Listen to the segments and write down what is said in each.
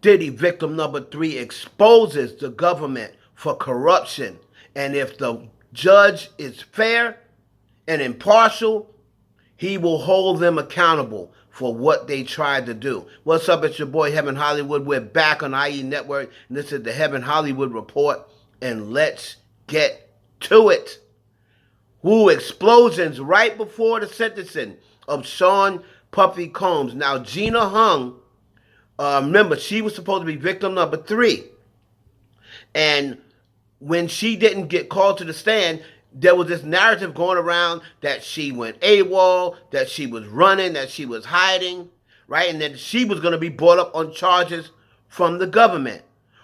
Diddy, victim number 3, exposes the government for corruption. And if the judge is fair and impartial, he will hold them accountable for what they tried to do. What's up? It's your boy, Heaven Hollywood. We're back on IE Network, and this is the Heaven Hollywood Report, and let's get to it. Explosions right before the sentencing of Sean Puffy Combs. Now, Gina Huynh, remember, she was supposed to be victim number 3. And when she didn't get called to the stand, there was this narrative going around that she went AWOL, that she was running, that she was hiding, right? And that she was going to be brought up on charges from the government.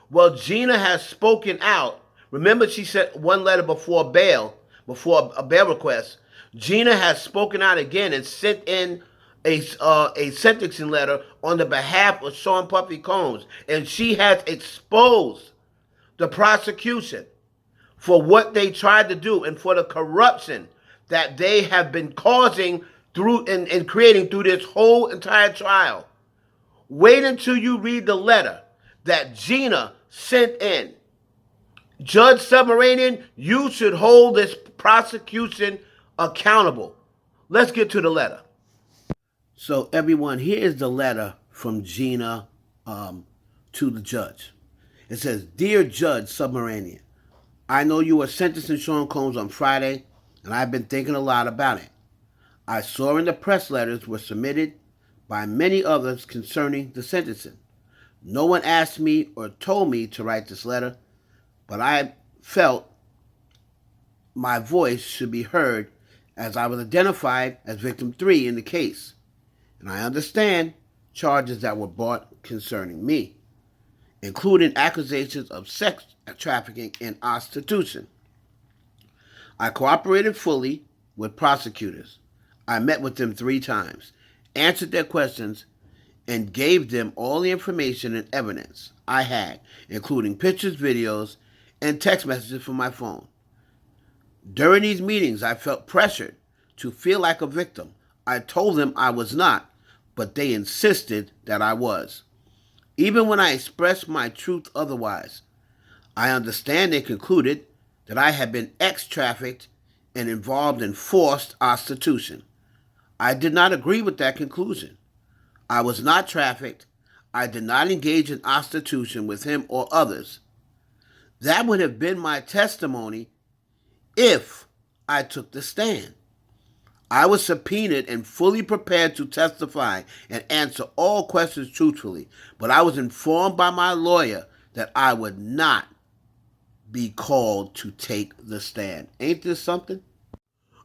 Well, Gina has spoken out. Remember, she sent one letter before a bail request. Gina has spoken out again and sent in a sentencing letter on the behalf of Sean Puffy Combs. And she has exposed the prosecution for what they tried to do and for the corruption that they have been causing through and creating through this whole entire trial. Wait until you read the letter that Gina sent in. Judge Submaranian, you should hold this prosecution accountable. Let's get to the letter. So everyone, here is the letter from Gina to the judge. It says, "Dear Judge Submaranian, I know you were sentencing Sean Combs on Friday, and I've been thinking a lot about it. I saw in the press letters were submitted by many others concerning the sentencing. No one asked me or told me to write this letter, but I felt my voice should be heard as I was identified as victim 3 in the case, and I understand charges that were brought concerning me, including accusations of sex trafficking and prostitution. I cooperated fully with prosecutors. I met with them 3 times, answered their questions, and gave them all the information and evidence I had, including pictures, videos, and text messages from my phone. During these meetings, I felt pressured to feel like a victim. I told them I was not, but they insisted that I was. Even when I expressed my truth otherwise, I understand they concluded that I had been ex-trafficked and involved in forced prostitution. I did not agree with that conclusion. I was not trafficked. I did not engage in prostitution with him or others. That would have been my testimony if I took the stand. I was subpoenaed and fully prepared to testify and answer all questions truthfully, but I was informed by my lawyer that I would not be called to take the stand. Ain't this something?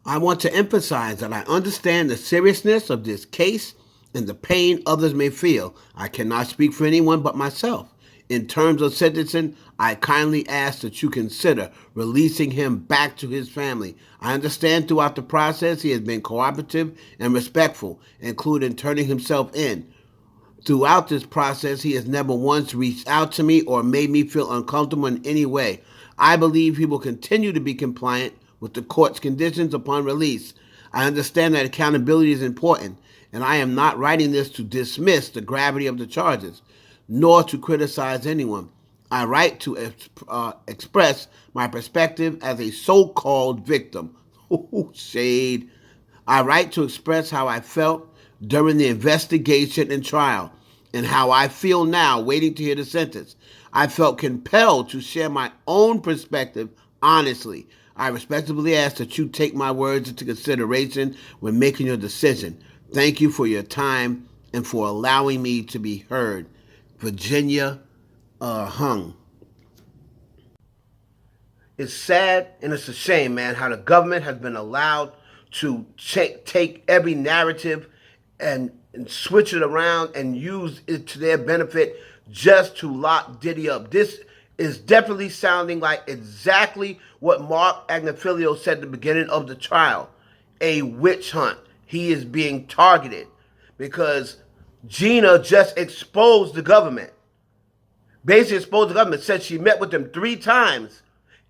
I want to emphasize that I understand the seriousness of this case and the pain others may feel. I cannot speak for anyone but myself. In terms of sentencing, I kindly ask that you consider releasing him back to his family. I understand throughout the process he has been cooperative and respectful, including turning himself in. Throughout this process, he has never once reached out to me or made me feel uncomfortable in any way. I believe he will continue to be compliant with the court's conditions upon release. I understand that accountability is important, and I am not writing this to dismiss the gravity of the charges, nor to criticize anyone. I write to express my perspective as a so-called victim. Shade. I write to express how I felt during the investigation and trial, and how I feel now waiting to hear the sentence. I felt compelled to share my own perspective honestly. I respectfully ask that you take my words into consideration when making your decision. Thank you for your time and for allowing me to be heard. Virginia Huynh. It's sad and it's a shame, man, how the government has been allowed to take every narrative and switch it around and use it to their benefit just to lock Diddy up. This is definitely sounding like exactly what Mark Agnifilio said at the beginning of the trial. A witch hunt. He is being targeted because Gina just exposed the government. Basically exposed the government, said she met with them 3 times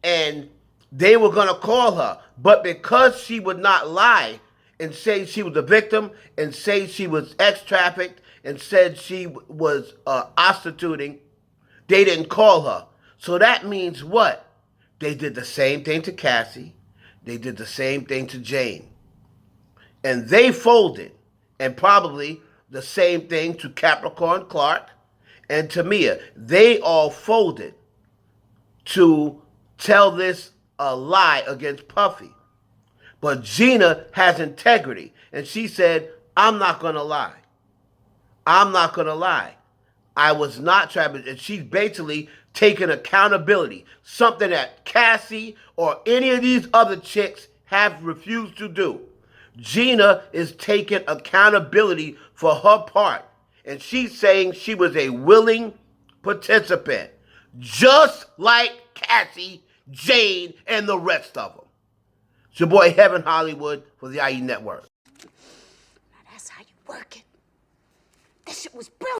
and they were going to call her. But because she would not lie and say she was a victim and say she was ex-trafficked and said she was prostituting, they didn't call her. So that means what? They did the same thing to Cassie. They did the same thing to Jane. And they folded. And probably the same thing to Capricorn Clark and to Mia. They all folded to tell this a lie against Puffy. But Gina has integrity. And she said, I'm not going to lie. I'm not going to lie. I was not trying to, and she's basically taking accountability, something that Cassie or any of these other chicks have refused to do. Gina is taking accountability for her part, and she's saying she was a willing participant, just like Cassie, Jane, and the rest of them. It's your boy Heaven Hollywood for the IE Network. Now that's how you work it. That shit was brilliant.